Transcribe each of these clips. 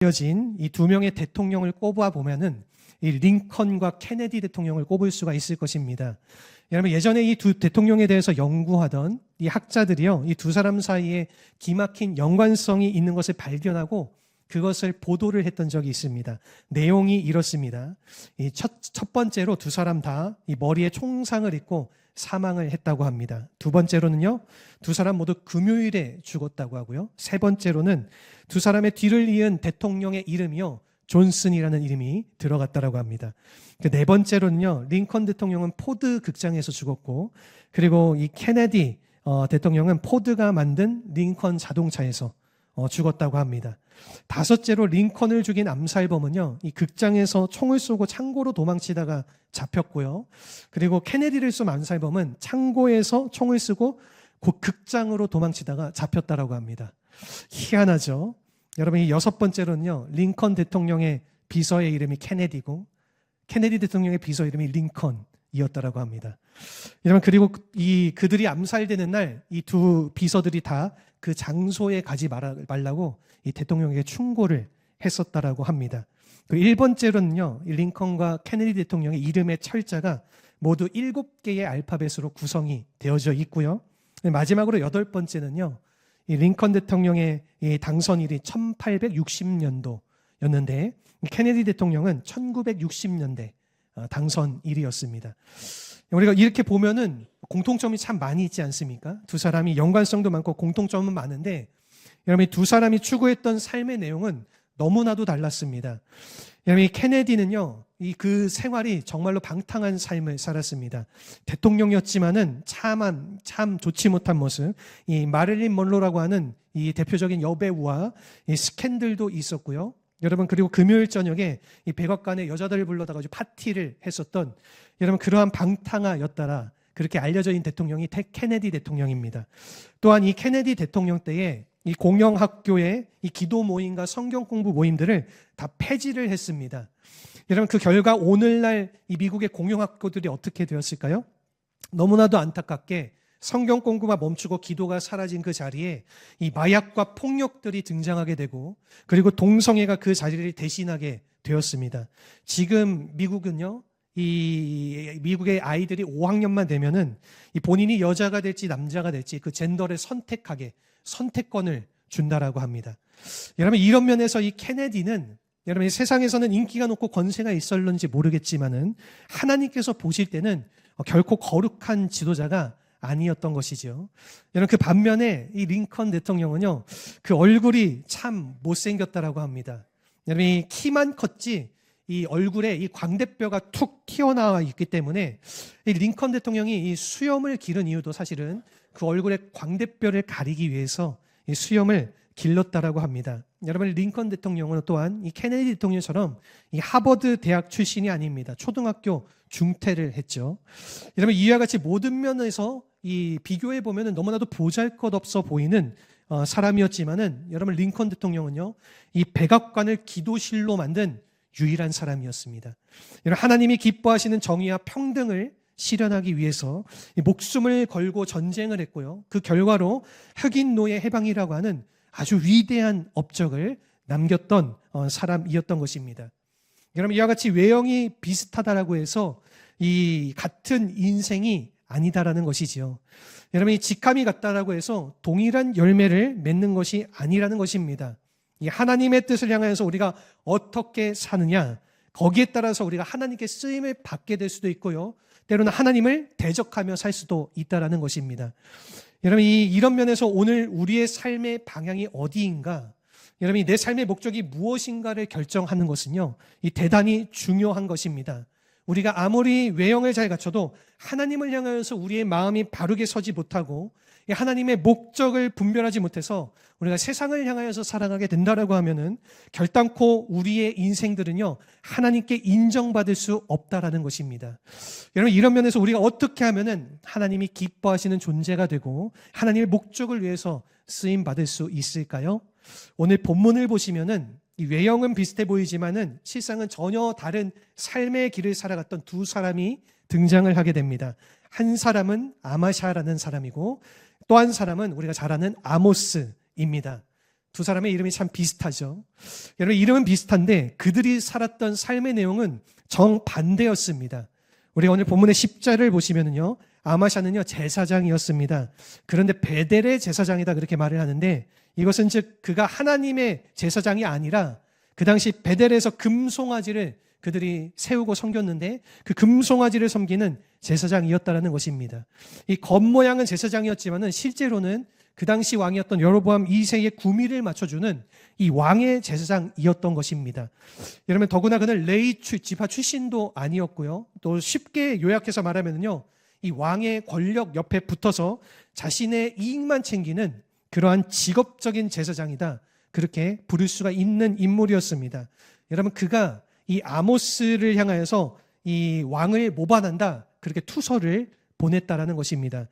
이어진 이 두 명의 대통령을 꼽아 보면은 이 링컨과 케네디 대통령을 꼽을 수가 있을 것입니다. 여러분, 예전에 이 두 대통령에 대해서 연구하던 이 학자들이요, 이 두 사람 사이에 기막힌 연관성이 있는 것을 발견하고 그것을 보도를 했던 적이 있습니다. 내용이 이렇습니다. 이 첫 번째로 두 사람 다 이 머리에 총상을 입고 사망을 했다고 합니다. 두 번째로는요, 두 사람 모두 금요일에 죽었다고 하고요. 세 번째로는 두 사람의 뒤를 이은 대통령의 이름이요, 존슨이라는 이름이 들어갔다라고 합니다. 네 번째로는요, 링컨 대통령은 포드 극장에서 죽었고, 그리고 이 케네디 대통령은 포드가 만든 링컨 자동차에서 죽었다고 합니다. 다섯째로 링컨을 죽인 암살범은요, 이 극장에서 총을 쏘고 창고로 도망치다가 잡혔고요. 그리고 케네디를 쏜 암살범은 창고에서 총을 쏘고 곧 극장으로 도망치다가 잡혔다라고 합니다. 희한하죠? 여러분, 이 여섯 번째로는요, 링컨 대통령의 비서의 이름이 케네디고 케네디 대통령의 비서 이름이 링컨이었다라고 합니다. 여러분, 그리고 그들이 암살되는 날 이 두 비서들이 다 그 장소에 가지 말라고 이 대통령에게 충고를 했었다라고 합니다. 그리고 1번째로는요, 이 링컨과 케네디 대통령의 이름의 철자가 모두 7개의 알파벳으로 구성이 되어져 있고요. 마지막으로 8번째는요, 이 링컨 대통령의 이 당선일이 1860년도였는데 케네디 대통령은 1960년대 당선일이었습니다. 우리가 이렇게 보면은 공통점이 참 많이 있지 않습니까? 두 사람이 연관성도 많고 공통점은 많은데, 여러분, 두 사람이 추구했던 삶의 내용은 너무나도 달랐습니다. 여러분, 이 케네디는요, 그 생활이 정말로 방탕한 삶을 살았습니다. 대통령이었지만은 참 좋지 못한 모습, 이 마릴린 먼로라고 하는 이 대표적인 여배우와 이 스캔들도 있었고요. 여러분, 그리고 금요일 저녁에 이 백악관에 여자들을 불러다가 파티를 했었던, 여러분, 그러한 방탕아였다라 그렇게 알려져 있는 대통령이 케네디 대통령입니다. 또한 이 케네디 대통령 때에 이 공영학교의 이 기도 모임과 성경 공부 모임들을 다 폐지를 했습니다. 여러분, 그 결과 오늘날 이 미국의 공영학교들이 어떻게 되었을까요? 너무나도 안타깝게 성경 공부가 멈추고 기도가 사라진 그 자리에 이 마약과 폭력들이 등장하게 되고, 그리고 동성애가 그 자리를 대신하게 되었습니다. 지금 미국은요, 이 미국의 아이들이 5학년만 되면은 이 본인이 여자가 될지 남자가 될지 그 젠더를 선택하게 선택권을 준다라고 합니다. 여러분, 이런 면에서 이 케네디는, 여러분, 세상에서는 인기가 높고 권세가 있었는지 모르겠지만은 하나님께서 보실 때는 결코 거룩한 지도자가 아니었던 것이죠. 여러분, 그 반면에 이 링컨 대통령은요, 그 얼굴이 참 못생겼다라고 합니다. 여러분, 이 키만 컸지 이 얼굴에 이 광대뼈가 툭 튀어나와 있기 때문에 이 링컨 대통령이 이 수염을 기른 이유도 사실은 그 얼굴의 광대뼈를 가리기 위해서 이 수염을 길렀다라고 합니다. 여러분, 링컨 대통령은 또한 이 케네디 대통령처럼 이 하버드 대학 출신이 아닙니다. 초등학교 중퇴를 했죠. 여러분, 이와 같이 모든 면에서 이 비교해 보면은 너무나도 보잘것없어 보이는 사람이었지만은, 여러분, 링컨 대통령은요, 이 백악관을 기도실로 만든 유일한 사람이었습니다. 여러분, 하나님이 기뻐하시는 정의와 평등을 실현하기 위해서 목숨을 걸고 전쟁을 했고요. 그 결과로 흑인 노예 해방이라고 하는 아주 위대한 업적을 남겼던 사람이었던 것입니다. 여러분, 이와 같이 외형이 비슷하다라고 해서 이 같은 인생이 아니다라는 것이지요. 여러분, 이 직함이 같다라고 해서 동일한 열매를 맺는 것이 아니라는 것입니다. 이 하나님의 뜻을 향해서 우리가 어떻게 사느냐, 거기에 따라서 우리가 하나님께 쓰임을 받게 될 수도 있고요, 때로는 하나님을 대적하며 살 수도 있다라는 것입니다. 여러분, 이런 면에서 오늘 우리의 삶의 방향이 어디인가, 여러분, 내 삶의 목적이 무엇인가를 결정하는 것은요, 이 대단히 중요한 것입니다. 우리가 아무리 외형을 잘 갖춰도 하나님을 향하여서 우리의 마음이 바르게 서지 못하고 하나님의 목적을 분별하지 못해서 우리가 세상을 향하여서 살아가게 된다라고 하면은 결단코 우리의 인생들은요, 하나님께 인정받을 수 없다라는 것입니다. 여러분, 이런 면에서 우리가 어떻게 하면은 하나님이 기뻐하시는 존재가 되고 하나님의 목적을 위해서 쓰임 받을 수 있을까요? 오늘 본문을 보시면은 이 외형은 비슷해 보이지만은 실상은 전혀 다른 삶의 길을 살아갔던 두 사람이 등장을 하게 됩니다. 한 사람은 아마샤라는 사람이고 또 한 사람은 우리가 잘 아는 아모스입니다. 두 사람의 이름이 참 비슷하죠. 여러분, 이름은 비슷한데 그들이 살았던 삶의 내용은 정반대였습니다. 우리가 오늘 본문의 10절을 보시면은요, 아마샤는요 제사장이었습니다. 그런데 베델의 제사장이다 그렇게 말을 하는데, 이것은 즉 그가 하나님의 제사장이 아니라 그 당시 베델에서 금송아지를 그들이 세우고 섬겼는데 그 금송아지를 섬기는 제사장이었다라는 것입니다. 이 겉모양은 제사장이었지만은 실제로는 그 당시 왕이었던 여로보암 2세의 구미를 맞춰주는 이 왕의 제사장이었던 것입니다. 여러분, 더구나 그는 레위 지파 출신도 아니었고요. 또 쉽게 요약해서 말하면요, 이 왕의 권력 옆에 붙어서 자신의 이익만 챙기는 그러한 직업적인 제사장이다, 그렇게 부를 수가 있는 인물이었습니다. 여러분, 그가 이 아모스를 향하여서 이 왕을 모반한다, 그렇게 투서를 보냈다라는 것입니다.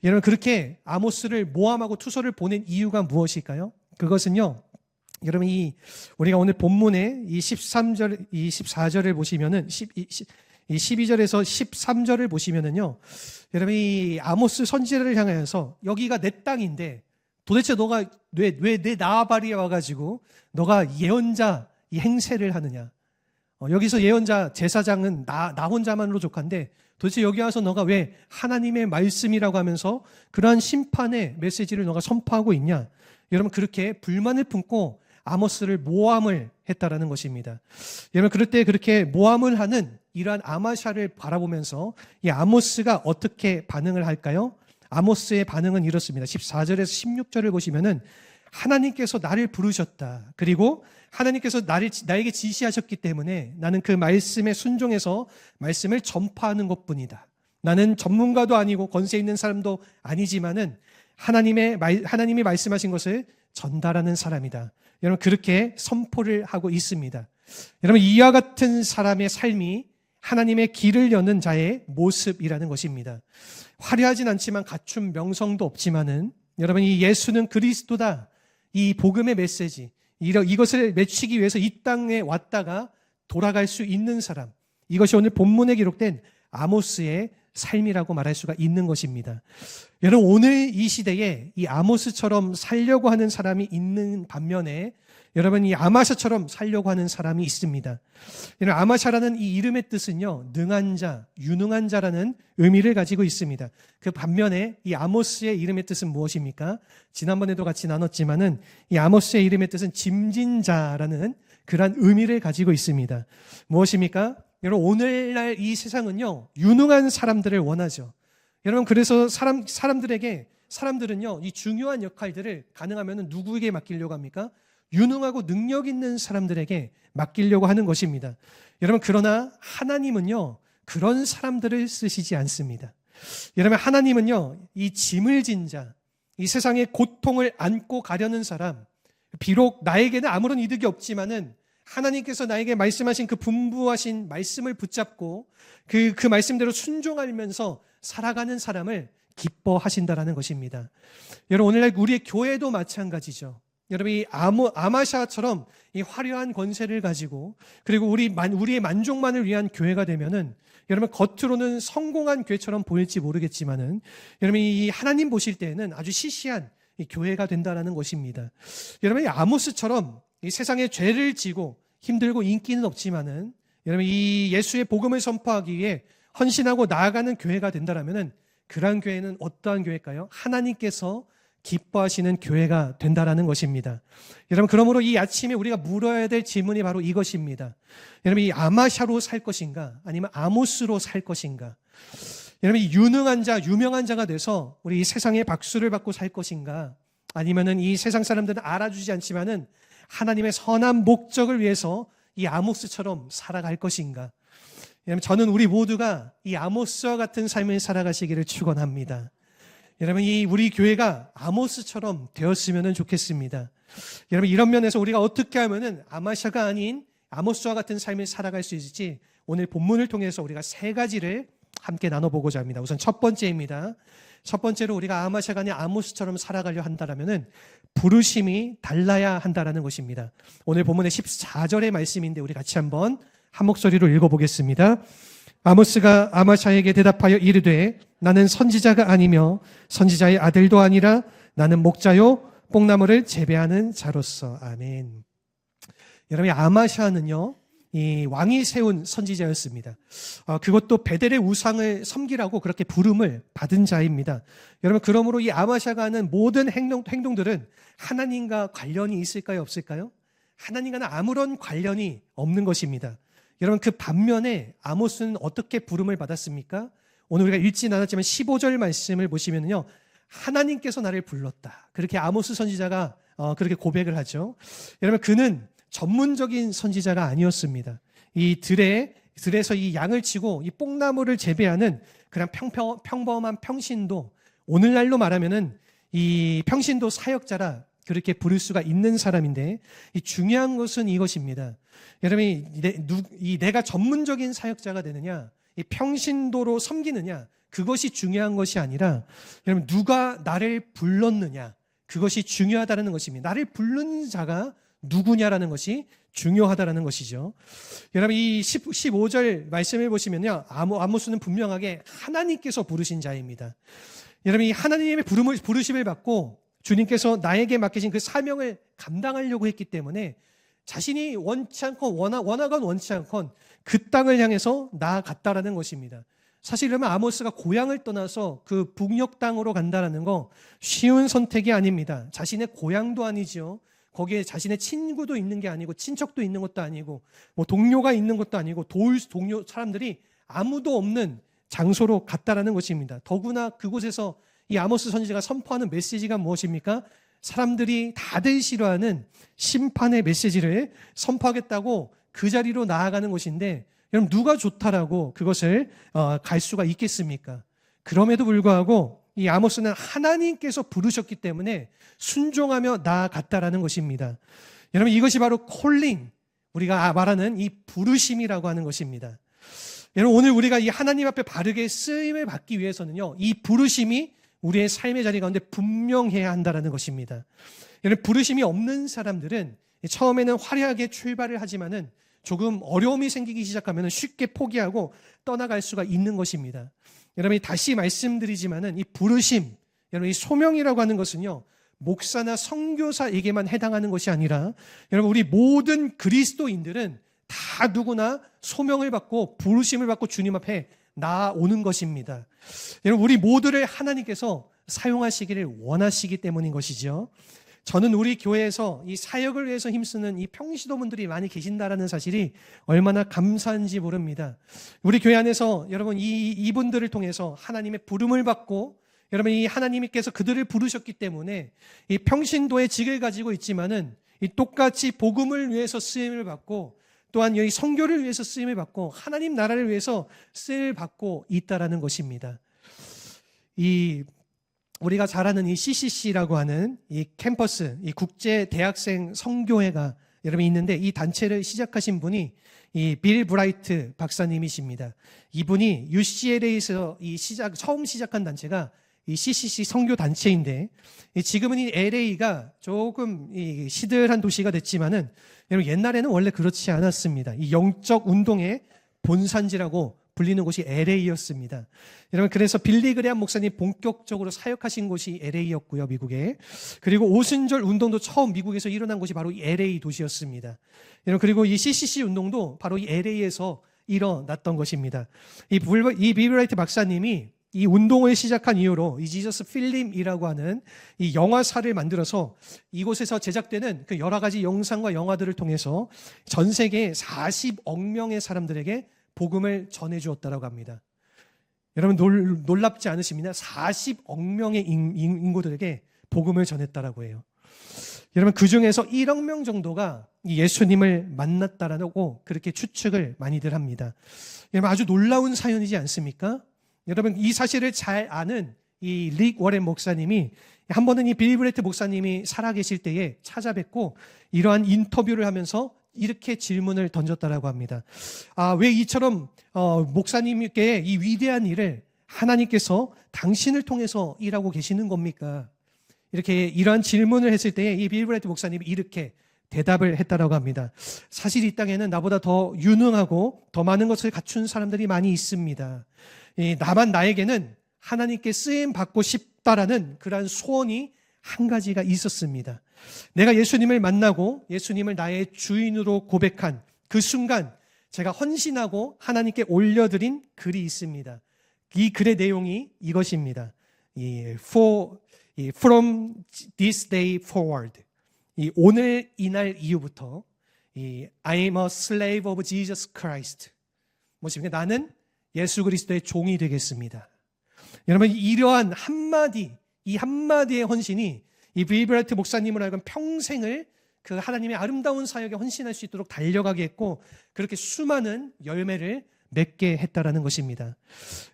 여러분, 그렇게 아모스를 모함하고 투서를 보낸 이유가 무엇일까요? 그것은요, 여러분, 우리가 오늘 본문에 이 13절, 이 14절을 보시면은, 이 12절에서 13절을 보시면은요, 여러분, 이 아모스 선지자를 향하여서 여기가 내 땅인데 도대체 너가 왜 내 나발이에 와가지고 너가 예언자 이 행세를 하느냐? 여기서 예언자 제사장은 나 혼자만으로 족한데 도대체 여기 와서 너가 왜 하나님의 말씀이라고 하면서 그러한 심판의 메시지를 너가 선포하고 있냐? 여러분, 그렇게 불만을 품고 아모스를 모함을 했다라는 것입니다. 여러분, 그럴 때 그렇게 모함을 하는 이러한 아마샤를 바라보면서 이 아모스가 어떻게 반응을 할까요? 아모스의 반응은 이렇습니다. 14절에서 16절을 보시면은 하나님께서 나를 부르셨다. 그리고 하나님께서 나에게 지시하셨기 때문에 나는 그 말씀에 순종해서 말씀을 전파하는 것뿐이다. 나는 전문가도 아니고 권세 있는 사람도 아니지만은 하나님이 말씀하신 것을 전달하는 사람이다. 여러분, 그렇게 선포를 하고 있습니다. 여러분, 이와 같은 사람의 삶이 하나님의 길을 여는 자의 모습이라는 것입니다. 화려하진 않지만 갖춘 명성도 없지만은 여러분, 이 예수는 그리스도다, 이 복음의 메시지, 이것을 맺히기 위해서 이 땅에 왔다가 돌아갈 수 있는 사람, 이것이 오늘 본문에 기록된 아모스의 삶이라고 말할 수가 있는 것입니다. 여러분, 오늘 이 시대에 이 아모스처럼 살려고 하는 사람이 있는 반면에 여러분, 이 아마샤처럼 살려고 하는 사람이 있습니다. 여러분, 아마샤라는 이 이름의 뜻은요, 능한 자, 유능한 자라는 의미를 가지고 있습니다. 그 반면에 이 아모스의 이름의 뜻은 무엇입니까? 지난번에도 같이 나눴지만은 이 아모스의 이름의 뜻은 짐진자라는 그러한 의미를 가지고 있습니다. 무엇입니까? 여러분, 오늘날 이 세상은요, 유능한 사람들을 원하죠. 여러분, 그래서 사람들은요, 이 중요한 역할들을 가능하면 누구에게 맡기려고 합니까? 유능하고 능력 있는 사람들에게 맡기려고 하는 것입니다. 여러분, 그러나 하나님은요, 그런 사람들을 쓰시지 않습니다. 여러분, 하나님은요, 이 짐을 진 자, 이 세상의 고통을 안고 가려는 사람, 비록 나에게는 아무런 이득이 없지만은 하나님께서 나에게 말씀하신 그 분부하신 말씀을 붙잡고 그 말씀대로 순종하면서 살아가는 사람을 기뻐하신다라는 것입니다. 여러분, 오늘날 우리의 교회도 마찬가지죠. 여러분, 이 아마샤처럼 이 화려한 권세를 가지고 그리고 우리의 만족만을 위한 교회가 되면은 여러분, 겉으로는 성공한 교회처럼 보일지 모르겠지만은 여러분, 이 하나님 보실 때에는 아주 시시한 이 교회가 된다라는 것입니다. 여러분, 이 아모스처럼 이 세상에 죄를 지고 힘들고 인기는 없지만은 여러분, 이 예수의 복음을 선포하기 위해 헌신하고 나아가는 교회가 된다라면은 그러한 교회는 어떠한 교회일까요? 하나님께서 기뻐하시는 교회가 된다라는 것입니다. 여러분, 그러므로 이 아침에 우리가 물어야 될 질문이 바로 이것입니다. 여러분, 이 아마샤로 살 것인가? 아니면 아모스로 살 것인가? 여러분, 이 유능한 자, 유명한 자가 돼서 우리 이 세상에 박수를 받고 살 것인가? 아니면은 이 세상 사람들은 알아주지 않지만은 하나님의 선한 목적을 위해서 이 아모스처럼 살아갈 것인가? 여러분, 저는 우리 모두가 이 아모스와 같은 삶을 살아가시기를 축원합니다. 여러분, 우리 교회가 아모스처럼 되었으면 좋겠습니다. 여러분, 이런 면에서 우리가 어떻게 하면은 아마샤가 아닌 아모스와 같은 삶을 살아갈 수 있을지 오늘 본문을 통해서 우리가 세 가지를 함께 나눠보고자 합니다. 우선 첫 번째입니다. 첫 번째로 우리가 아마샤가 아닌 아모스처럼 살아가려 한다면은 부르심이 달라야 한다라는 것입니다. 오늘 본문의 14절의 말씀인데 우리 같이 한번 한 목소리로 읽어보겠습니다. 아모스가 아마샤에게 대답하여 이르되 나는 선지자가 아니며 선지자의 아들도 아니라 나는 목자요 뽕나무를 재배하는 자로서. 아멘. 여러분, 아마샤는요, 이 왕이 세운 선지자였습니다. 그것도 베델의 우상을 섬기라고 그렇게 부름을 받은 자입니다. 여러분, 그러므로 이 아마샤가 하는 모든 행동들은 하나님과 관련이 있을까요, 없을까요? 하나님과는 아무런 관련이 없는 것입니다. 여러분, 그 반면에 아모스는 어떻게 부름을 받았습니까? 오늘 우리가 읽진 않았지만 15절 말씀을 보시면요, 하나님께서 나를 불렀다. 그렇게 아모스 선지자가 그렇게 고백을 하죠. 여러분, 그는 전문적인 선지자가 아니었습니다. 이 들에서 이 양을 치고 이 뽕나무를 재배하는 그냥 평범한 평신도, 오늘날로 말하면은 이 평신도 사역자라 그렇게 부를 수가 있는 사람인데, 이 중요한 것은 이것입니다. 여러분이 내가 전문적인 사역자가 되느냐, 이 평신도로 섬기느냐, 그것이 중요한 것이 아니라 여러분, 누가 나를 불렀느냐, 그것이 중요하다는 것입니다. 나를 부른 자가 누구냐라는 것이 중요하다는 것이죠. 여러분, 이 15절 말씀을 보시면요, 아모스는 분명하게 하나님께서 부르신 자입니다. 여러분, 이 하나님의 부르심을 받고 주님께서 나에게 맡기신 그 사명을 감당하려고 했기 때문에 자신이 원치 않건 원하건 원치 않건 그 땅을 향해서 나아갔다라는 것입니다. 사실 그러면 아모스가 고향을 떠나서 그 북녘 땅으로 간다라는 거 쉬운 선택이 아닙니다. 자신의 고향도 아니죠. 거기에 자신의 친구도 있는 게 아니고 친척도 있는 것도 아니고 뭐 동료가 있는 것도 아니고 도울 동료 사람들이 아무도 없는 장소로 갔다라는 것입니다. 더구나 그곳에서 이 아모스 선지자가 선포하는 메시지가 무엇입니까? 사람들이 다들 싫어하는 심판의 메시지를 선포하겠다고 그 자리로 나아가는 것인데, 여러분, 누가 좋다라고 그것을 갈 수가 있겠습니까? 그럼에도 불구하고 이 아모스는 하나님께서 부르셨기 때문에 순종하며 나아갔다라는 것입니다. 여러분, 이것이 바로 콜링, 우리가 말하는 이 부르심이라고 하는 것입니다. 여러분, 오늘 우리가 이 하나님 앞에 바르게 쓰임을 받기 위해서는요, 이 부르심이 우리의 삶의 자리 가운데 분명해야 한다는 것입니다. 여러분, 부르심이 없는 사람들은 처음에는 화려하게 출발을 하지만은 조금 어려움이 생기기 시작하면 쉽게 포기하고 떠나갈 수가 있는 것입니다. 여러분, 다시 말씀드리지만은 이 부르심, 여러분, 이 소명이라고 하는 것은요, 목사나 선교사에게만 해당하는 것이 아니라 여러분, 우리 모든 그리스도인들은 다 누구나 소명을 받고 부르심을 받고 주님 앞에 나아오는 것입니다. 여러분, 우리 모두를 하나님께서 사용하시기를 원하시기 때문인 것이죠. 저는 우리 교회에서 이 사역을 위해서 힘쓰는 이 평신도분들이 많이 계신다라는 사실이 얼마나 감사한지 모릅니다. 우리 교회 안에서 여러분, 이분들을 통해서 하나님의 부름을 받고, 여러분, 이 하나님께서 그들을 부르셨기 때문에 이 평신도의 직을 가지고 있지만은 이 똑같이 복음을 위해서 쓰임을 받고, 또한 여기 선교를 위해서 쓰임을 받고 하나님 나라를 위해서 쓰임을 받고 있다라는 것입니다. 우리가 잘 아는 이 CCC라고 하는 이 캠퍼스, 이 국제 대학생 선교회가 여러분 있는데, 이 단체를 시작하신 분이 이 빌 브라이트 박사님이십니다. 이분이 UCLA에서 처음 시작한 단체가 이 CCC 선교 단체인데, 지금은 이 LA가 조금 시들한 도시가 됐지만은 여러분, 옛날에는 원래 그렇지 않았습니다. 이 영적 운동의 본산지라고 불리는 곳이 LA였습니다. 여러분, 그래서 빌리 그레함 목사님 본격적으로 사역하신 곳이 LA였고요, 미국에. 그리고 오순절 운동도 처음 미국에서 일어난 곳이 바로 이 LA 도시였습니다. 여러분, 그리고 이 CCC 운동도 바로 이 LA에서 일어났던 것입니다. 이 빌브라이트 박사님이 이 운동을 시작한 이후로 이 지저스 필름이라고 하는 이 영화사를 만들어서 이곳에서 제작되는 그 여러 가지 영상과 영화들을 통해서 전 세계 40억 명의 사람들에게 복음을 전해주었다라고 합니다. 여러분, 놀랍지 않으십니까? 40억 명의 인구들에게 복음을 전했다라고 해요. 여러분, 그 중에서 1억 명 정도가 예수님을 만났다라고 그렇게 추측을 많이들 합니다. 여러분, 아주 놀라운 사연이지 않습니까? 여러분, 이 사실을 잘 아는 이 릭 워렌 목사님이 한 번은 이 빌 브라이트 목사님이 살아계실 때에 찾아뵙고 이러한 인터뷰를 하면서 이렇게 질문을 던졌다라고 합니다. 왜 이처럼 목사님께 이 위대한 일을 하나님께서 당신을 통해서 일하고 계시는 겁니까? 이렇게 이러한 질문을 했을 때에 이 빌 브라이트 목사님이 이렇게 대답을 했다라고 합니다. 사실 이 땅에는 나보다 더 유능하고 더 많은 것을 갖춘 사람들이 많이 있습니다. 나에게는 하나님께 쓰임 받고 싶다라는 그러한 소원이 한 가지가 있었습니다. 내가 예수님을 만나고 예수님을 나의 주인으로 고백한 그 순간 제가 헌신하고 하나님께 올려드린 글이 있습니다. 이 글의 내용이 이것입니다. From this day forward, 오늘 이날 이후부터 I am a slave of Jesus Christ. 무엇입니까? 나는 예수 그리스도의 종이 되겠습니다. 여러분, 이러한 한마디, 이 한마디의 헌신이 이 빌브라이트 목사님을 하여금 평생을 그 하나님의 아름다운 사역에 헌신할 수 있도록 달려가게 했고, 그렇게 수많은 열매를 맺게 했다라는 것입니다.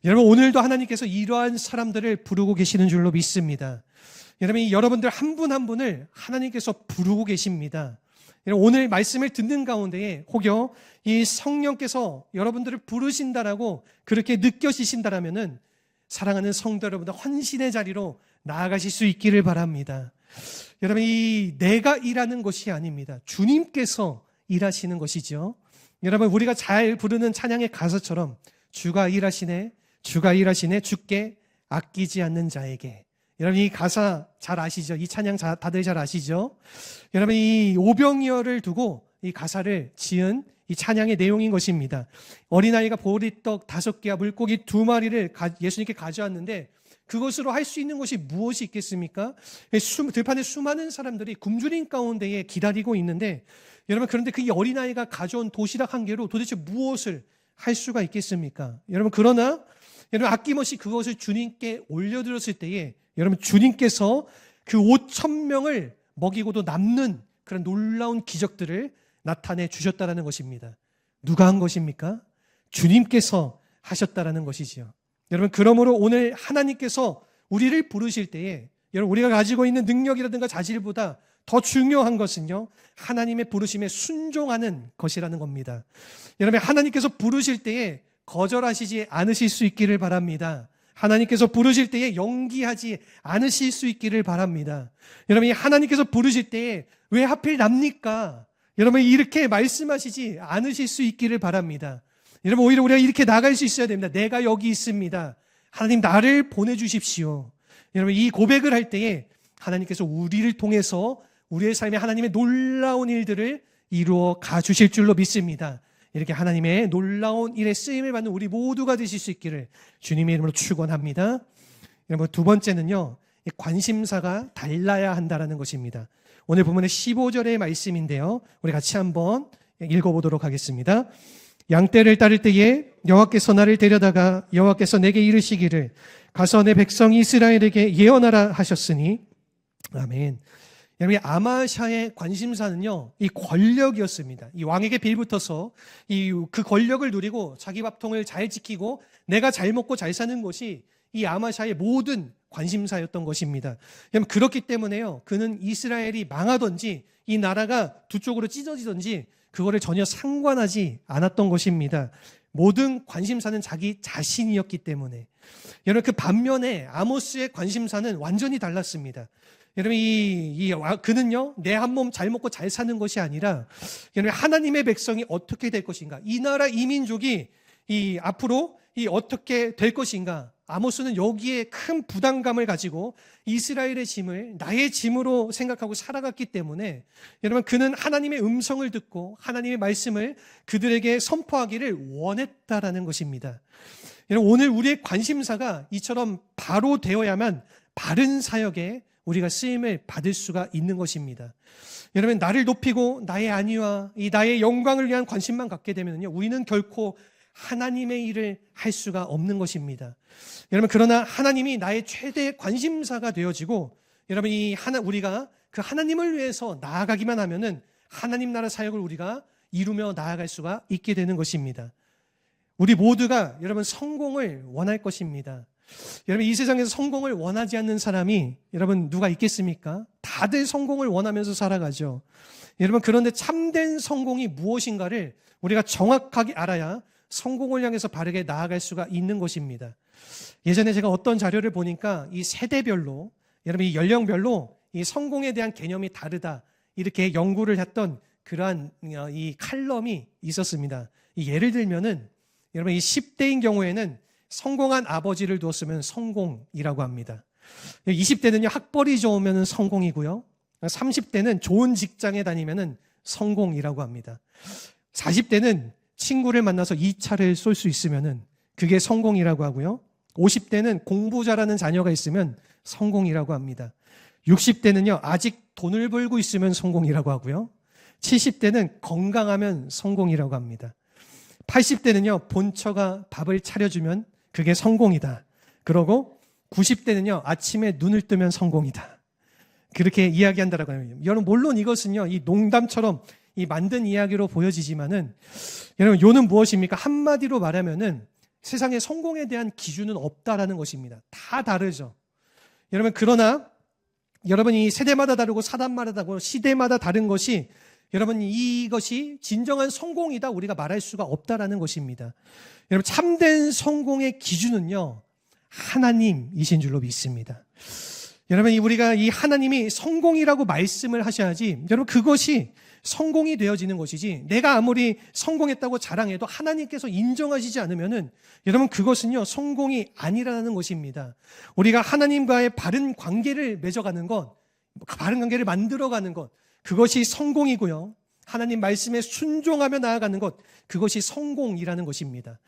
여러분, 오늘도 하나님께서 이러한 사람들을 부르고 계시는 줄로 믿습니다. 여러분들 한 분 한 분을 하나님께서 부르고 계십니다. 오늘 말씀을 듣는 가운데에 혹여 이 성령께서 여러분들을 부르신다라고 그렇게 느껴지신다라면은 사랑하는 성도 여러분들, 헌신의 자리로 나아가실 수 있기를 바랍니다. 여러분, 이 내가 일하는 것이 아닙니다. 주님께서 일하시는 것이죠. 여러분, 우리가 잘 부르는 찬양의 가사처럼 주가 일하시네, 주가 일하시네, 주께 아끼지 않는 자에게. 여러분, 이 가사 잘 아시죠? 이 찬양 다들 잘 아시죠? 여러분, 이 오병이어를 두고 이 가사를 지은 이 찬양의 내용인 것입니다. 어린아이가 보리떡 5개와 물고기 2마리를 예수님께 가져왔는데 그것으로 할 수 있는 것이 무엇이 있겠습니까? 들판에 수많은 사람들이 굶주린 가운데에 기다리고 있는데, 여러분, 그런데 그 어린아이가 가져온 도시락 1개로 도대체 무엇을 할 수가 있겠습니까? 여러분, 그러나 여러분, 아낌없이 그것을 주님께 올려드렸을 때에 여러분, 주님께서 그 5,000명을 먹이고도 남는 그런 놀라운 기적들을 나타내 주셨다라는 것입니다. 누가 한 것입니까? 주님께서 하셨다라는 것이지요. 여러분, 그러므로 오늘 하나님께서 우리를 부르실 때에 여러분, 우리가 가지고 있는 능력이라든가 자질보다 더 중요한 것은요, 하나님의 부르심에 순종하는 것이라는 겁니다. 여러분, 하나님께서 부르실 때에 거절하시지 않으실 수 있기를 바랍니다. 하나님께서 부르실 때에 연기하지 않으실 수 있기를 바랍니다. 여러분, 하나님께서 부르실 때에 왜 하필 납니까? 여러분, 이렇게 말씀하시지 않으실 수 있기를 바랍니다. 여러분, 오히려 우리가 이렇게 나갈 수 있어야 됩니다. 내가 여기 있습니다. 하나님, 나를 보내주십시오. 여러분, 이 고백을 할 때에 하나님께서 우리를 통해서 우리의 삶에 하나님의 놀라운 일들을 이루어 가주실 줄로 믿습니다. 이렇게 하나님의 놀라운 일에 쓰임을 받는 우리 모두가 되실 수 있기를 주님의 이름으로 축원합니다. 여러분, 두 번째는요, 관심사가 달라야 한다는 것입니다. 오늘 본문의 15절의 말씀인데요, 우리 같이 한번 읽어보도록 하겠습니다. 양떼를 따를 때에 여호와께서 나를 데려다가 여호와께서 내게 이르시기를 가서 내 백성 이스라엘에게 예언하라 하셨으니. 아멘. 여러분, 아마샤의 관심사는요, 이 권력이었습니다. 이 왕에게 빌붙어서 그 권력을 누리고 자기 밥통을 잘 지키고 내가 잘 먹고 잘 사는 것이 이 아마샤의 모든 관심사였던 것입니다. 그렇기 때문에요, 그는 이스라엘이 망하든지 이 나라가 두 쪽으로 찢어지든지 그거를 전혀 상관하지 않았던 것입니다. 모든 관심사는 자기 자신이었기 때문에. 여러분, 그 반면에 아모스의 관심사는 완전히 달랐습니다. 여러분, 그는요, 내 한 몸 잘 먹고 잘 사는 것이 아니라, 여러분, 하나님의 백성이 어떻게 될 것인가, 이 나라 이 민족이 앞으로 어떻게 될 것인가. 아모스는 여기에 큰 부담감을 가지고 이스라엘의 짐을 나의 짐으로 생각하고 살아갔기 때문에, 여러분, 그는 하나님의 음성을 듣고 하나님의 말씀을 그들에게 선포하기를 원했다라는 것입니다. 여러분, 오늘 우리의 관심사가 이처럼 바로 되어야만 바른 사역에 우리가 쓰임을 받을 수가 있는 것입니다. 여러분, 나를 높이고 나의 안위와 나의 영광을 위한 관심만 갖게 되면요, 우리는 결코 하나님의 일을 할 수가 없는 것입니다. 여러분, 그러나 하나님이 나의 최대 관심사가 되어지고, 여러분, 우리가 그 하나님을 위해서 나아가기만 하면은 하나님 나라 사역을 우리가 이루며 나아갈 수가 있게 되는 것입니다. 우리 모두가 여러분 성공을 원할 것입니다. 여러분, 이 세상에서 성공을 원하지 않는 사람이 여러분 누가 있겠습니까? 다들 성공을 원하면서 살아가죠. 여러분, 그런데 참된 성공이 무엇인가를 우리가 정확하게 알아야 성공을 향해서 바르게 나아갈 수가 있는 것입니다. 예전에 제가 어떤 자료를 보니까 이 세대별로, 여러분, 이 연령별로 이 성공에 대한 개념이 다르다, 이렇게 연구를 했던 그러한 이 칼럼이 있었습니다. 예를 들면은 여러분, 이 10대인 경우에는 성공한 아버지를 두었으면 성공이라고 합니다. 20대는요, 학벌이 좋으면 성공이고요. 30대는 좋은 직장에 다니면 성공이라고 합니다. 40대는 친구를 만나서 2차를 쏠 수 있으면 그게 성공이라고 하고요. 50대는 공부 잘하는 자녀가 있으면 성공이라고 합니다. 60대는요, 아직 돈을 벌고 있으면 성공이라고 하고요. 70대는 건강하면 성공이라고 합니다. 80대는요, 본처가 밥을 차려주면 그게 성공이다. 그러고 90대는요, 아침에 눈을 뜨면 성공이다. 그렇게 이야기한다라고 합니다. 여러분, 물론 이것은요, 이 농담처럼 이 만든 이야기로 보여지지만은, 여러분, 요는 무엇입니까? 한마디로 말하면은 세상에 성공에 대한 기준은 없다라는 것입니다. 다 다르죠. 여러분, 그러나 여러분, 이 세대마다 다르고 사람마다 다르고 시대마다 다른 것이, 여러분, 이것이 진정한 성공이다 우리가 말할 수가 없다라는 것입니다. 여러분, 참된 성공의 기준은요, 하나님이신 줄로 믿습니다. 여러분, 우리가 이 하나님이 성공이라고 말씀을 하셔야지, 여러분, 그것이 성공이 되어지는 것이지, 내가 아무리 성공했다고 자랑해도 하나님께서 인정하시지 않으면은, 여러분, 그것은요, 성공이 아니라는 것입니다. 우리가 하나님과의 바른 관계를 맺어가는 것, 바른 관계를 만들어가는 것, 그것이 성공이고요. 하나님 말씀에 순종하며 나아가는 것, 그것이 성공이라는 것입니다.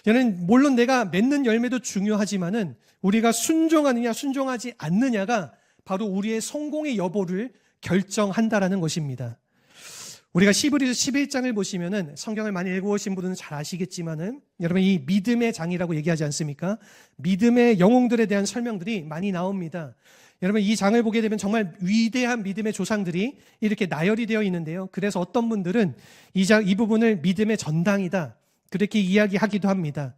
저는 물론 내가 맺는 열매도 중요하지만은 우리가 순종하느냐 순종하지 않느냐가 바로 우리의 성공의 여부를 결정한다라는 것입니다. 우리가 히브리서 11장을 보시면은, 성경을 많이 읽어오신 분들은 잘 아시겠지만은, 여러분, 이 믿음의 장이라고 얘기하지 않습니까? 믿음의 영웅들에 대한 설명들이 많이 나옵니다. 여러분, 이 장을 보게 되면 정말 위대한 믿음의 조상들이 이렇게 나열이 되어 있는데요. 그래서 어떤 분들은 이 부분을 믿음의 전당이다, 그렇게 이야기하기도 합니다.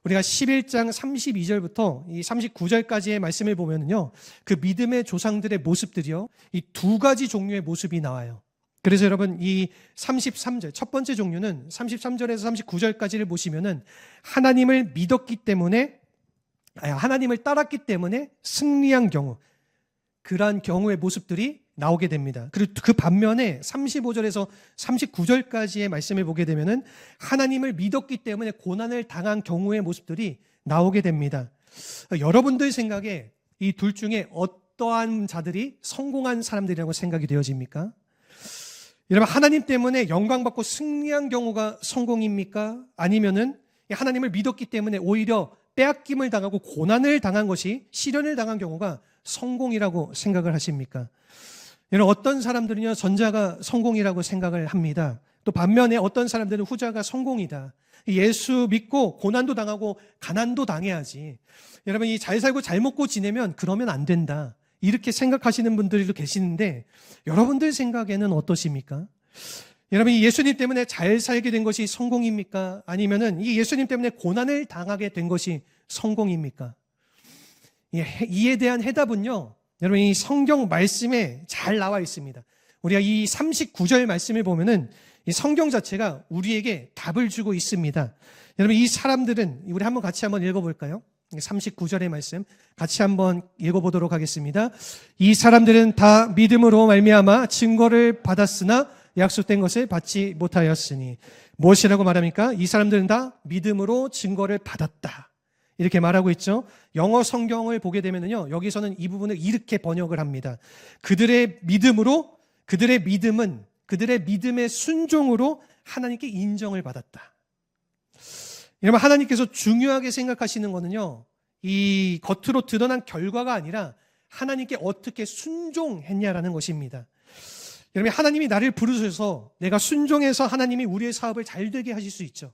우리가 11장 32절부터 이 39절까지의 말씀을 보면요, 그 믿음의 조상들의 모습들이요, 이 두 가지 종류의 모습이 나와요. 그래서 여러분, 이 33절, 첫 번째 종류는 33절에서 39절까지를 보시면은 하나님을 믿었기 때문에, 하나님을 따랐기 때문에 승리한 경우, 그러한 경우의 모습들이 나오게 됩니다. 그리고 그 반면에 35절에서 39절까지의 말씀을 보게 되면은 하나님을 믿었기 때문에 고난을 당한 경우의 모습들이 나오게 됩니다. 여러분들 생각에 이 둘 중에 어떠한 자들이 성공한 사람들이라고 생각이 되어집니까? 여러분, 하나님 때문에 영광받고 승리한 경우가 성공입니까? 아니면은 하나님을 믿었기 때문에 오히려 빼앗김을 당하고 고난을 당한 것이, 시련을 당한 경우가 성공이라고 생각을 하십니까? 여러분, 어떤 사람들은요, 전자가 성공이라고 생각을 합니다. 또 반면에 어떤 사람들은 후자가 성공이다. 예수 믿고 고난도 당하고 가난도 당해야지, 여러분, 이 잘 살고 잘 먹고 지내면 그러면 안 된다, 이렇게 생각하시는 분들도 계시는데, 여러분들 생각에는 어떠십니까? 여러분, 이 예수님 때문에 잘 살게 된 것이 성공입니까? 아니면은 이 예수님 때문에 고난을 당하게 된 것이 성공입니까? 이에 대한 해답은요, 여러분, 이 성경 말씀에 잘 나와 있습니다. 우리가 이 39절 말씀을 보면은 이 성경 자체가 우리에게 답을 주고 있습니다. 여러분, 이 사람들은, 우리 같이 한번 읽어볼까요? 39절의 말씀 같이 한번 읽어보도록 하겠습니다. 이 사람들은 다 믿음으로 말미암아 증거를 받았으나 약속된 것을 받지 못하였으니, 무엇이라고 말합니까? 이 사람들은 다 믿음으로 증거를 받았다, 이렇게 말하고 있죠. 영어 성경을 보게 되면요, 여기서는 이 부분을 이렇게 번역을 합니다. 그들의 믿음으로, 그들의 믿음은 그들의 믿음의 순종으로 하나님께 인정을 받았다. 여러분, 하나님께서 중요하게 생각하시는 거는요, 이 겉으로 드러난 결과가 아니라 하나님께 어떻게 순종했냐라는 것입니다. 여러분, 하나님이 나를 부르셔서 내가 순종해서 하나님이 우리의 사업을 잘 되게 하실 수 있죠.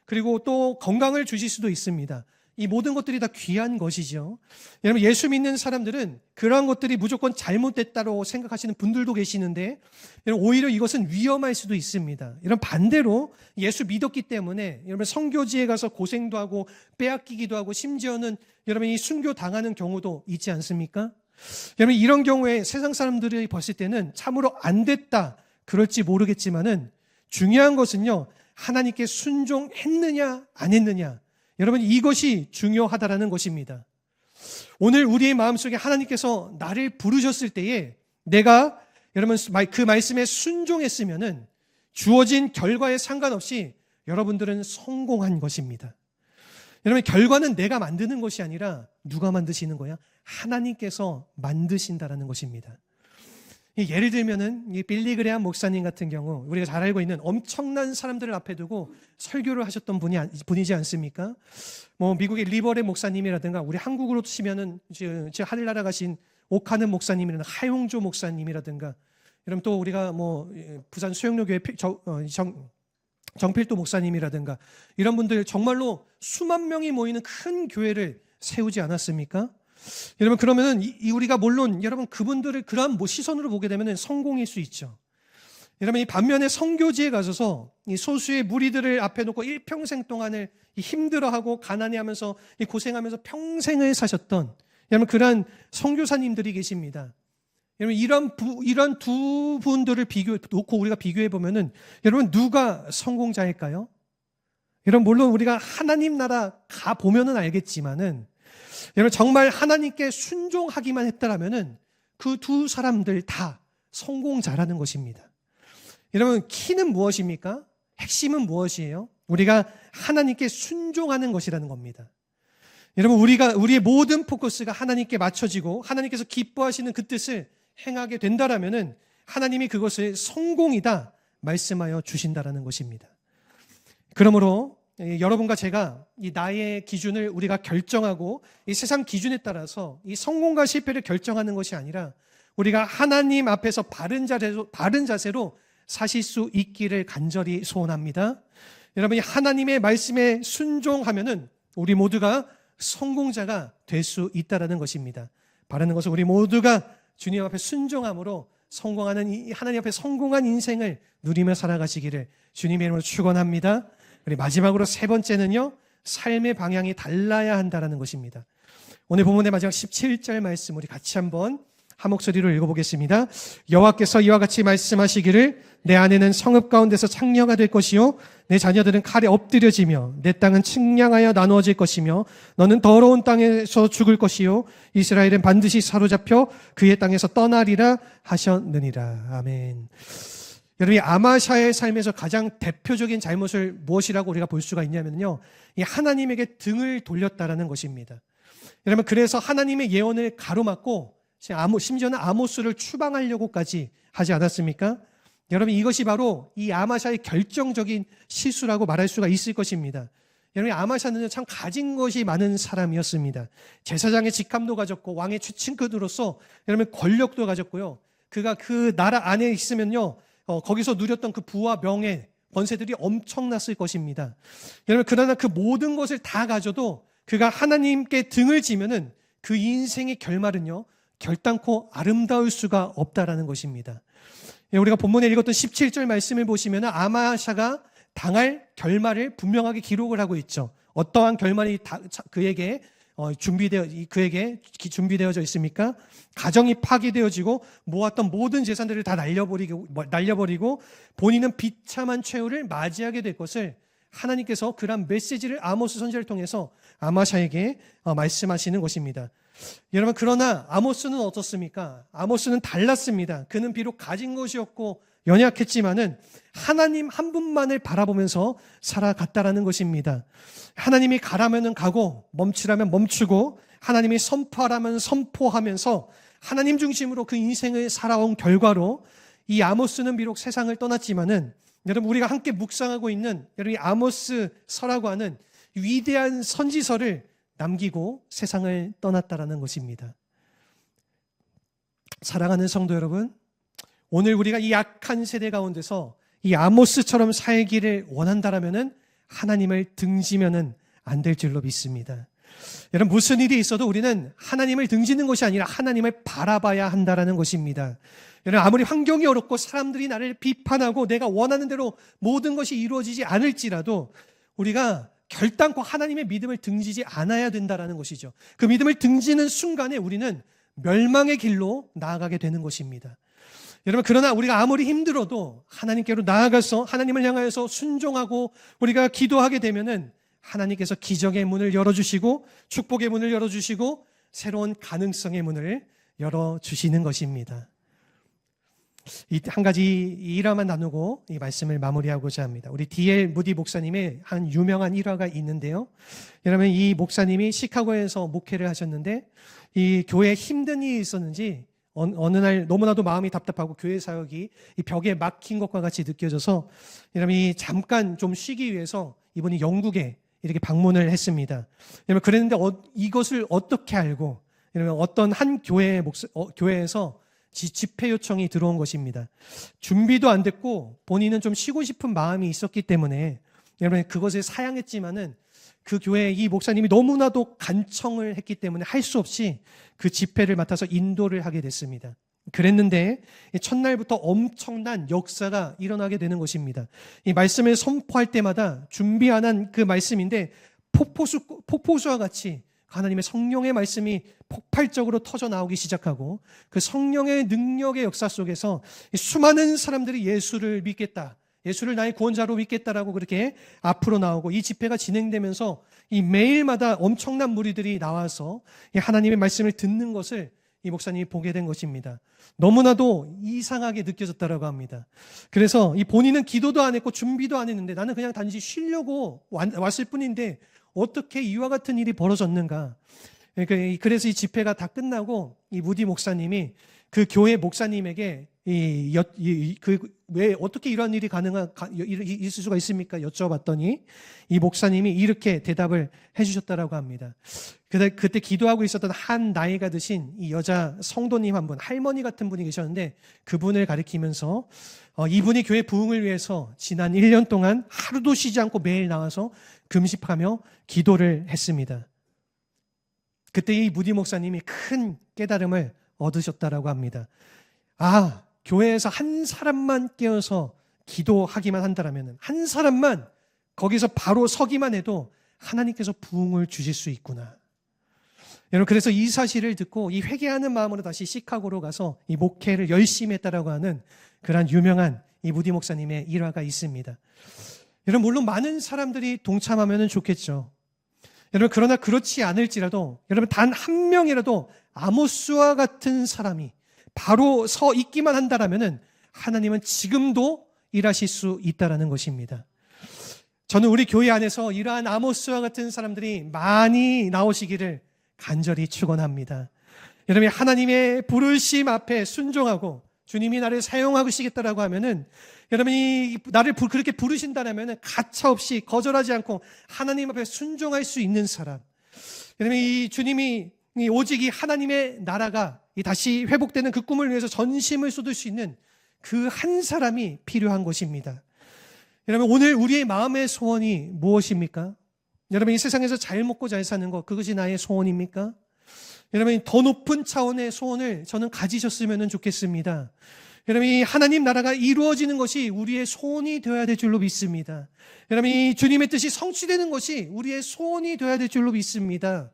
그리고 또 건강을 주실 수도 있습니다. 이 모든 것들이 다 귀한 것이죠. 여러분, 예수 믿는 사람들은 그러한 것들이 무조건 잘못됐다고 생각하시는 분들도 계시는데, 여러분, 오히려 이것은 위험할 수도 있습니다. 이런 반대로 예수 믿었기 때문에 여러분, 선교지에 가서 고생도 하고 빼앗기기도 하고 심지어는 여러분, 이 순교 당하는 경우도 있지 않습니까? 여러분, 이런 경우에 세상 사람들이 봤을 때는 참으로 안 됐다, 그럴지 모르겠지만은 중요한 것은요, 하나님께 순종했느냐 안 했느냐, 여러분, 이것이 중요하다라는 것입니다. 오늘 우리의 마음속에 하나님께서 나를 부르셨을 때에 내가, 여러분, 그 말씀에 순종했으면은 주어진 결과에 상관없이 여러분들은 성공한 것입니다. 여러분, 결과는 내가 만드는 것이 아니라 누가 만드시는 거야? 하나님께서 만드신다라는 것입니다. 예를 들면은 이 빌리 그레함 목사님 같은 경우, 우리가 잘 알고 있는 엄청난 사람들을 앞에 두고 설교를 하셨던 분이지 않습니까? 뭐 미국의 리버레 목사님이라든가, 우리 한국으로 치면은 지금 하늘나라 가신 옥하는 목사님이라든가, 하용조 목사님이라든가, 여러분 또 우리가 뭐 부산 수영로교회 정필도 목사님이라든가, 이런 분들 정말로 수만 명이 모이는 큰 교회를 세우지 않았습니까? 여러분, 그러면은 우리가 물론 여러분 그분들을 그러한 시선으로 보게 되면은 성공일 수 있죠. 여러분, 이 반면에 선교지에 가셔서 이 소수의 무리들을 앞에 놓고 일평생 동안을 힘들어하고 가난해하면서 고생하면서 평생을 사셨던 여러분 그러한 선교사님들이 계십니다. 여러분, 이런 두 분들을 놓고 우리가 비교해 보면은 여러분 누가 성공자일까요? 여러분, 물론 우리가 하나님 나라 가 보면은 알겠지만은, 여러분 정말 하나님께 순종하기만 했다라면은 그 두 사람들 다 성공자라는 것입니다. 여러분, 키는 무엇입니까? 핵심은 무엇이에요? 우리가 하나님께 순종하는 것이라는 겁니다. 여러분, 우리의 모든 포커스가 하나님께 맞춰지고 하나님께서 기뻐하시는 그 뜻을 행하게 된다라면은 하나님이 그것을 성공이다 말씀하여 주신다라는 것입니다. 그러므로 여러분과 제가 이 나의 기준을 우리가 결정하고 이 세상 기준에 따라서 이 성공과 실패를 결정하는 것이 아니라 우리가 하나님 앞에서 바른 자세로 사실 수 있기를 간절히 소원합니다. 여러분이 하나님의 말씀에 순종하면은 우리 모두가 성공자가 될 수 있다라는 것입니다. 바라는 것은 우리 모두가 주님 앞에 순종함으로 성공하는 하나님 앞에 성공한 인생을 누리며 살아가시기를 주님의 이름으로 축원합니다. 그리고 마지막으로 세 번째는요, 삶의 방향이 달라야 한다라는 것입니다. 오늘 본문의 마지막 17절 말씀 우리 같이 한번 한 목소리로 읽어보겠습니다. 여호와께서 이와 같이 말씀하시기를 내 아내는 성읍 가운데서 창녀가 될 것이요 내 자녀들은 칼에 엎드려지며 내 땅은 측량하여 나누어질 것이며 너는 더러운 땅에서 죽을 것이요 이스라엘은 반드시 사로잡혀 그의 땅에서 떠나리라 하셨느니라. 아멘. 여러분, 이 아마샤의 삶에서 가장 대표적인 잘못을 무엇이라고 우리가 볼 수가 있냐면요, 이 하나님에게 등을 돌렸다라는 것입니다. 여러분, 그래서 하나님의 예언을 가로막고 심지어는 아모스를 추방하려고까지 하지 않았습니까? 여러분, 이것이 바로 이 아마샤의 결정적인 실수라고 말할 수가 있을 것입니다. 여러분, 아마샤는 참 가진 것이 많은 사람이었습니다. 제사장의 직함도 가졌고 왕의 최친급으로서 여러분 권력도 가졌고요. 그가 그 나라 안에 있으면요, 거기서 누렸던 그 부와 명예, 권세들이 엄청났을 것입니다. 여러분, 그러나 그 모든 것을 다 가져도 그가 하나님께 등을 지면은 그 인생의 결말은요, 결단코 아름다울 수가 없다라는 것입니다. 우리가 본문에 읽었던 17절 말씀을 보시면 아마샤가 당할 결말을 분명하게 기록을 하고 있죠. 어떠한 결말이 그에게 준비되어져 있습니까? 가정이 파괴되어지고 모았던 모든 재산들을 다 날려버리고 본인은 비참한 최후를 맞이하게 될 것을 하나님께서 그런 메시지를 아모스 선지자를 통해서 아마샤에게 말씀하시는 것입니다. 여러분, 그러나 아모스는 어떻습니까? 아모스는 달랐습니다. 그는 비록 가진 것이었고 연약했지만은 하나님 한 분만을 바라보면서 살아갔다라는 것입니다. 하나님이 가라면은 가고 멈추라면 멈추고 하나님이 선포하라면 선포하면서 하나님 중심으로 그 인생을 살아온 결과로 이 아모스는 비록 세상을 떠났지만은 여러분, 우리가 함께 묵상하고 있는 여러분, 이 아모스서라고 하는 위대한 선지서를 남기고 세상을 떠났다라는 것입니다. 사랑하는 성도 여러분, 오늘 우리가 이 약한 세대 가운데서 이 아모스처럼 살기를 원한다라면은 하나님을 등지면은 안 될 줄로 믿습니다. 여러분, 무슨 일이 있어도 우리는 하나님을 등지는 것이 아니라 하나님을 바라봐야 한다라는 것입니다. 여러분, 아무리 환경이 어렵고 사람들이 나를 비판하고 내가 원하는 대로 모든 것이 이루어지지 않을지라도 우리가 결단코 하나님의 믿음을 등지지 않아야 된다라는 것이죠. 그 믿음을 등지는 순간에 우리는 멸망의 길로 나아가게 되는 것입니다. 여러분, 그러나 우리가 아무리 힘들어도 하나님께로 나아가서 하나님을 향하여서 순종하고 우리가 기도하게 되면은 하나님께서 기적의 문을 열어주시고 축복의 문을 열어주시고 새로운 가능성의 문을 열어주시는 것입니다. 이 한 가지 일화만 나누고 이 말씀을 마무리하고자 합니다. 우리 D.L. 무디 목사님의 한 유명한 일화가 있는데요. 여러분, 이 목사님이 시카고에서 목회를 하셨는데 이 교회에 힘든 일이 있었는지 어느 날 너무나도 마음이 답답하고 교회 사역이 이 벽에 막힌 것과 같이 느껴져서 여러분이 잠깐 좀 쉬기 위해서 이분이 영국에 이렇게 방문을 했습니다. 여러분, 그랬는데 이것을 어떻게 알고 여러분 어떤 한 교회에서 집회 요청이 들어온 것입니다. 준비도 안 됐고 본인은 좀 쉬고 싶은 마음이 있었기 때문에 여러분 그것을 사양했지만은 그 교회에 이 목사님이 너무나도 간청을 했기 때문에 할 수 없이 그 집회를 맡아서 인도를 하게 됐습니다. 그랬는데 첫날부터 엄청난 역사가 일어나게 되는 것입니다. 이 말씀을 선포할 때마다 준비 안 한 그 말씀인데 폭포수와 같이 하나님의 성령의 말씀이 폭발적으로 터져 나오기 시작하고 그 성령의 능력의 역사 속에서 수많은 사람들이 예수를 믿겠다, 예수를 나의 구원자로 믿겠다라고 그렇게 앞으로 나오고 이 집회가 진행되면서 이 매일마다 엄청난 무리들이 나와서 하나님의 말씀을 듣는 것을 이 목사님이 보게 된 것입니다. 너무나도 이상하게 느껴졌다라고 합니다. 그래서 이 본인은 기도도 안 했고 준비도 안 했는데 나는 그냥 단지 쉬려고 왔을 뿐인데 어떻게 이와 같은 일이 벌어졌는가. 그래서 이 집회가 다 끝나고 이 무디 목사님이 그 교회 목사님에게 왜 어떻게 이런 일이 있을 수가 있습니까? 여쭤봤더니 이 목사님이 이렇게 대답을 해주셨다라고 합니다. 그때 기도하고 있었던 한 나이가 드신 이 여자 성도님 한 분, 할머니 같은 분이 계셨는데 그분을 가리키면서 이분이 교회 부흥을 위해서 지난 1년 동안 하루도 쉬지 않고 매일 나와서 금식하며 기도를 했습니다. 그때 이 무디 목사님이 큰 깨달음을 얻으셨다라고 합니다. 교회에서 한 사람만 깨어서 기도하기만 한다라면, 한 사람만 거기서 바로 서기만 해도 하나님께서 부흥을 주실 수 있구나. 여러분, 그래서 이 사실을 듣고 이 회개하는 마음으로 다시 시카고로 가서 이 목회를 열심히 했다라고 하는 그런 유명한 이 무디 목사님의 일화가 있습니다. 여러분, 물론 많은 사람들이 동참하면 좋겠죠. 여러분, 그러나 그렇지 않을지라도 여러분 단 한 명이라도 아모스와 같은 사람이 바로 서 있기만 한다라면은 하나님은 지금도 일하실 수 있다라는 것입니다. 저는 우리 교회 안에서 이러한 아모스와 같은 사람들이 많이 나오시기를 간절히 축원합니다. 여러분이 하나님의 부르심 앞에 순종하고 주님이 나를 사용하시겠다라고 하면은 여러분이 나를 그렇게 부르신다라면은 가차없이 거절하지 않고 하나님 앞에 순종할 수 있는 사람. 여러분, 이 주님이 오직 이 하나님의 나라가 다시 회복되는 그 꿈을 위해서 전심을 쏟을 수 있는 그 한 사람이 필요한 것입니다. 여러분, 오늘 우리의 마음의 소원이 무엇입니까? 여러분, 이 세상에서 잘 먹고 잘 사는 것, 그것이 나의 소원입니까? 여러분, 더 높은 차원의 소원을 저는 가지셨으면 좋겠습니다. 여러분, 이 하나님 나라가 이루어지는 것이 우리의 소원이 되어야 될 줄로 믿습니다. 여러분, 이 주님의 뜻이 성취되는 것이 우리의 소원이 되어야 될 줄로 믿습니다.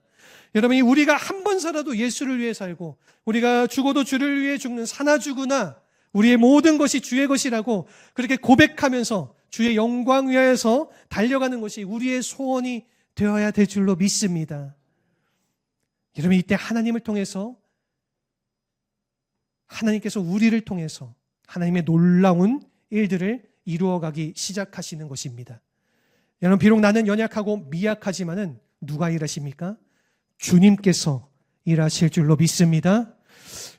여러분, 우리가 한 번 살아도 예수를 위해 살고 우리가 죽어도 주를 위해 죽는 사나주구나, 우리의 모든 것이 주의 것이라고 그렇게 고백하면서 주의 영광 위하여서 달려가는 것이 우리의 소원이 되어야 될 줄로 믿습니다. 여러분, 이때 하나님을 통해서 하나님께서 우리를 통해서 하나님의 놀라운 일들을 이루어가기 시작하시는 것입니다. 여러분, 비록 나는 연약하고 미약하지만은 누가 일하십니까? 주님께서 일하실 줄로 믿습니다.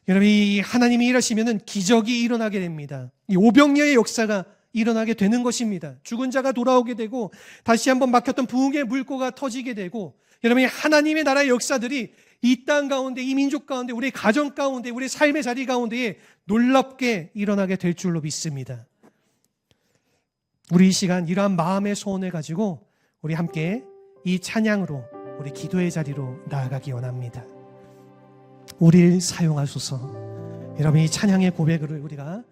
여러분, 이 하나님이 일하시면은 기적이 일어나게 됩니다. 이 오병이어의 역사가 일어나게 되는 것입니다. 죽은 자가 돌아오게 되고 다시 한번 막혔던 부흥의 물꼬가 터지게 되고 여러분, 하나님의 나라의 역사들이 이 땅 가운데, 이 민족 가운데, 우리 가정 가운데, 우리 삶의 자리 가운데에 놀랍게 일어나게 될 줄로 믿습니다. 우리 이 시간 이러한 마음의 소원을 가지고 우리 함께 이 찬양으로 우리 기도의 자리로 나아가기 원합니다. 우리를 사용하소서. 여러분, 이 찬양의 고백을 우리가